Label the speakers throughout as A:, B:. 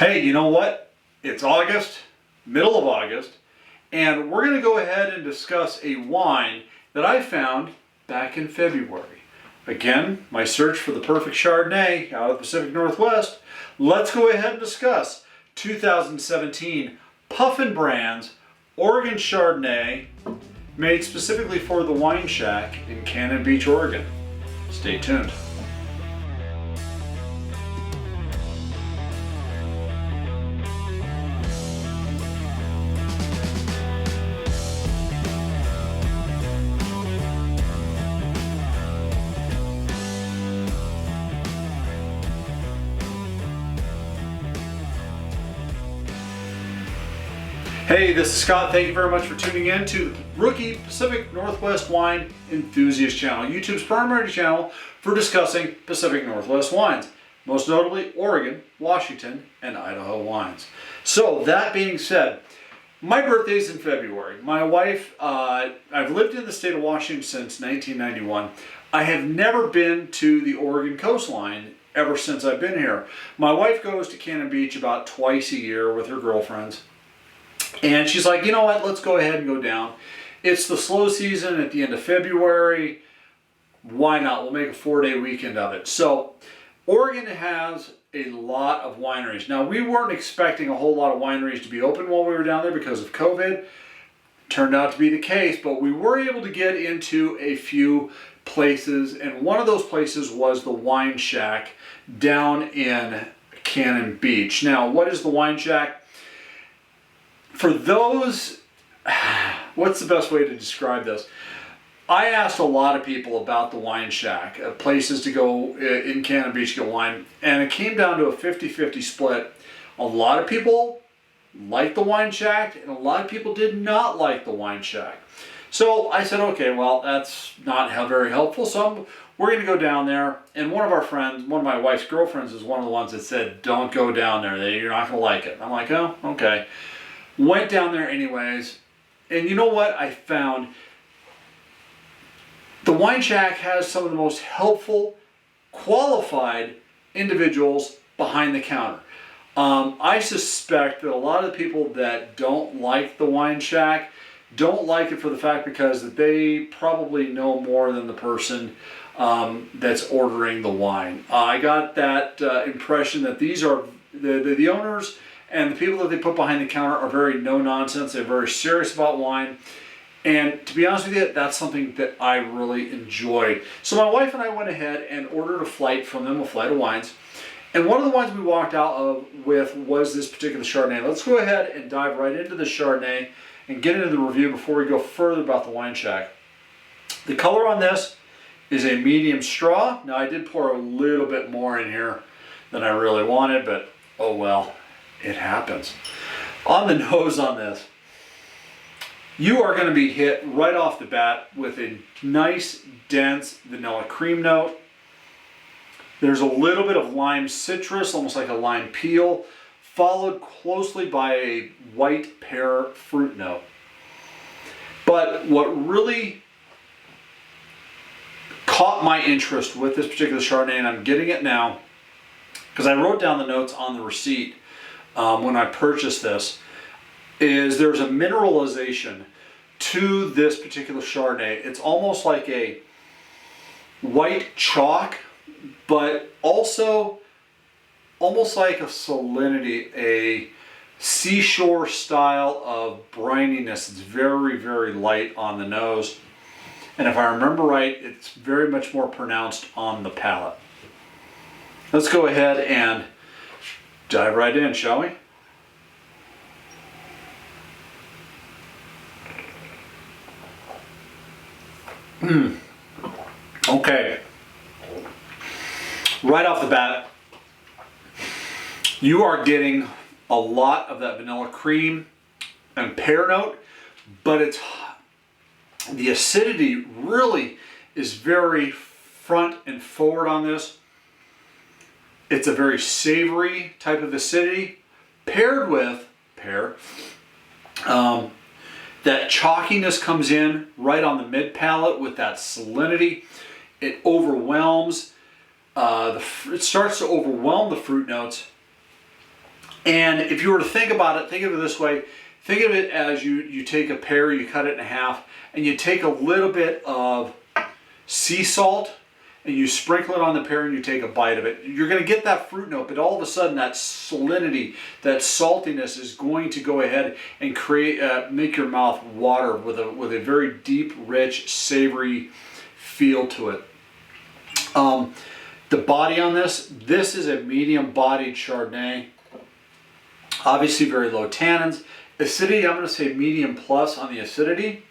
A: Hey, you know what? It's August, middle of August, and we're going to go ahead and discuss a wine that I found back in February. Again, my search for the perfect Chardonnay out of the Pacific Northwest. Let's go ahead and discuss 2017 Puffin Brands Oregon Chardonnay, made specifically for the Wine Shack in Cannon Beach, Oregon. Stay tuned. Hey, this is Scott. Thank you very much for tuning in to the Rookie Pacific Northwest Wine Enthusiast channel, YouTube's primary channel for discussing Pacific Northwest wines, most notably Oregon, Washington, and Idaho wines. So that being said, my birthday's in February. My wife, I've lived in the state of Washington since 1991. I have never been to the Oregon coastline ever since I've been here. My wife goes to Cannon Beach about twice a year with her girlfriends. And she's like, you know what, let's go ahead and go down. It's the slow season at the end of February. Why not? We'll make a 4-day weekend of it. So Oregon has a lot of wineries. Now, we weren't expecting a whole lot of wineries to be open while we were down there because of COVID. Turned out to be the case, but we were able to get into a few places. And one of those places was the Wine Shack down in Cannon Beach. Now, what is the Wine Shack? For those, what's the best way to describe this? I asked a lot of people about the Wine Shack, places to go in Cannon Beach to get wine, and it came down to a 50-50 split. A lot of people liked the Wine Shack, and a lot of people did not like the Wine Shack. So I said, okay, well, that's not very helpful, so we're going to go down there. And one of our friends, one of my wife's girlfriends, is one of the ones that said, don't go down there, you're not going to like it. I'm like, oh, okay. Went down there anyways, and you know what I found? The Wine Shack has some of the most helpful, qualified individuals behind the counter. I suspect that a lot of the people that don't like the Wine Shack don't like it for the fact because that they probably know more than the person that's ordering the wine. I got that impression that these are the owners and the people that they put behind the counter are very no-nonsense. They're very serious about wine. And to be honest with you, that's something that I really enjoy. So my wife and I went ahead and ordered a flight from them, a flight of wines. And one of the wines we walked out with was this particular Chardonnay. Let's go ahead and dive right into the Chardonnay and get into the review before we go further about the Wine Shack. The color on this is a medium straw. Now I did pour a little bit more in here than I really wanted, but oh well. It happens. On the nose on this, you are going to be hit right off the bat with a nice, dense vanilla cream note. There's a little bit of lime citrus, almost like a lime peel, followed closely by a white pear fruit note. But what really caught my interest with this particular Chardonnay, and I'm getting it now, because I wrote down the notes on the receipt, when I purchased this, is there's a mineralization to this particular Chardonnay. It's almost like a white chalk, but also almost like a salinity, a seashore style of brininess. It's very, very light on the nose. And if I remember right, it's very much more pronounced on the palate. Let's go ahead and dive right in, shall we? Okay. Right off the bat, you are getting a lot of that vanilla cream and pear note, but the acidity really is very front and forward on this. It's a very savory type of acidity paired with pear. That chalkiness comes in right on the mid palate with that salinity. It overwhelms, it starts to overwhelm the fruit notes. And if you were to think about it, think of it this way. Think of it as you take a pear, you cut it in half, and you take a little bit of sea salt and you sprinkle it on the pear and you take a bite of it. You're going to get that fruit note, but all of a sudden that salinity, that saltiness is going to go ahead and make your mouth water with a very deep, rich, savory feel to it. The body on this is a medium-bodied Chardonnay. Obviously very low tannins. Acidity, I'm going to say medium plus on the acidity.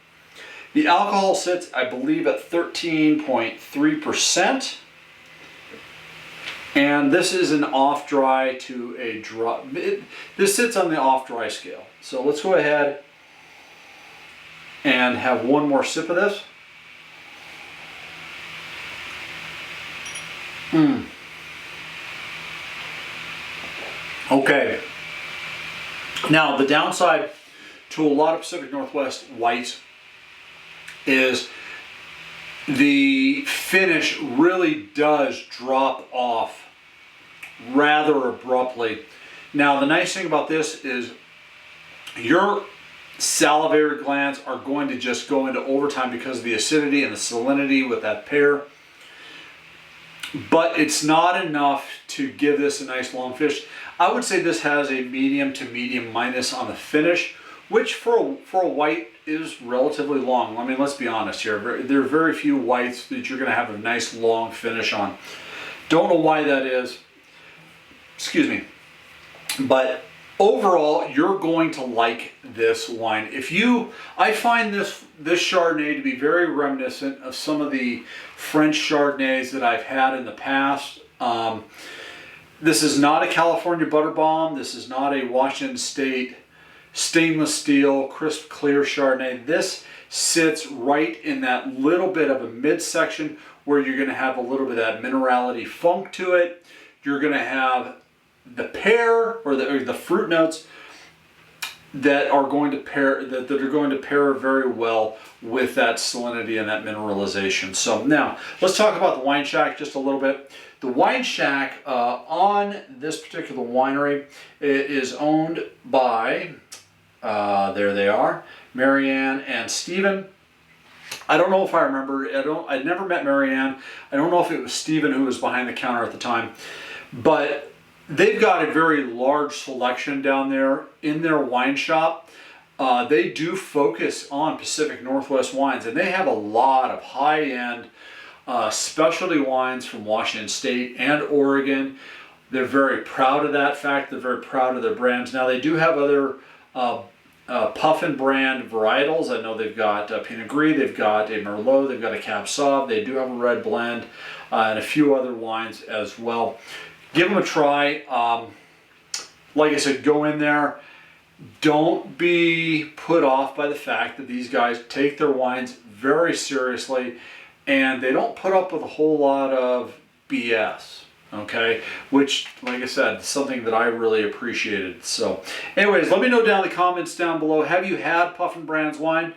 A: The alcohol sits, I believe, at 13.3%. And this is an off-dry to a dry. This sits on the off-dry scale. So let's go ahead and have one more sip of this. Okay. Now, the downside to a lot of Pacific Northwest whites is the finish really does drop off rather abruptly. Now, the nice thing about this is your salivary glands are going to just go into overtime because of the acidity and the salinity with that pear. But it's not enough to give this a nice long finish. I would say this has a medium to medium minus on the finish, which for a white is relatively long. I mean, let's be honest here. There are very few whites that you're going to have a nice long finish on. Don't know why that is. Excuse me. But overall, you're going to like this wine. I find this Chardonnay to be very reminiscent of some of the French Chardonnays that I've had in the past. This is not a California butter bomb. This is not a Washington State stainless steel, crisp, clear Chardonnay. This sits right in that little bit of a midsection where you're going to have a little bit of that minerality funk to it. You're going to have the pear or the fruit notes that are going to pair very well with that salinity and that mineralization. So now let's talk about the Wine Shack just a little bit. The Wine Shack on this particular winery is owned by there they are, Marianne and Stephen. I don't know if I remember. I never met Marianne. I don't know if it was Stephen who was behind the counter at the time, but they've got a very large selection down there in their wine shop. They do focus on Pacific Northwest wines, and they have a lot of high-end specialty wines from Washington State and Oregon. They're very proud of that fact. They're very proud of their brands. Now, they do have other Puffin brand varietals. I know they've got Pinot Gris, they've got a Merlot, they've got a Cab Sauv, they do have a red blend, and a few other wines as well. Give them a try. Like I said, go in there. Don't be put off by the fact that these guys take their wines very seriously and they don't put up with a whole lot of BS, okay? Which, like I said, is something that I really appreciated. So anyways, let me know down in the comments down below, have you had Puffin Brands wine?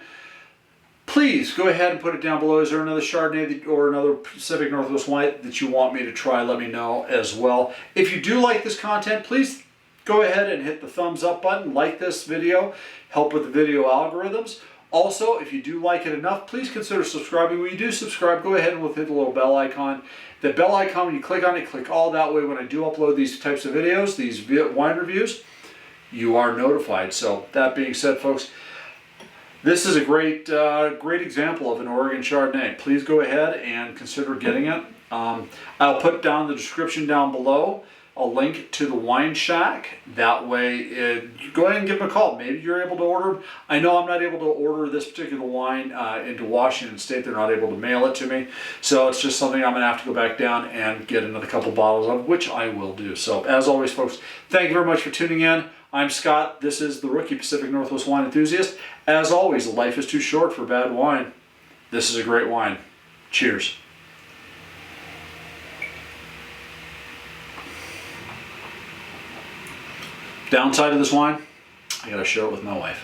A: Please go ahead and put it down below. Is there another Chardonnay or another Pacific Northwest wine that you want me to try? Let me know as well. If you do like this content, please go ahead and hit the thumbs up button, like this video, help with the video algorithms. Also, if you do like it enough, please consider subscribing. When you do subscribe, go ahead and hit the little bell icon. The bell icon, when you click on it, click all. That way when I do upload these types of videos, these wine reviews, you are notified. So that being said, folks, this is a great example of an Oregon Chardonnay. Please go ahead and consider getting it. I'll put down the description down below a link to the Wine Shack. That way, go ahead and give them a call. Maybe you're able to order. I know I'm not able to order this particular wine into Washington State. They're not able to mail it to me. So it's just something I'm going to have to go back down and get another couple bottles of, which I will do. So as always, folks, thank you very much for tuning in. I'm Scott. This is the Rookie Pacific Northwest Wine Enthusiast. As always, life is too short for bad wine. This is a great wine. Cheers. Downside of this wine, I gotta share it with my wife.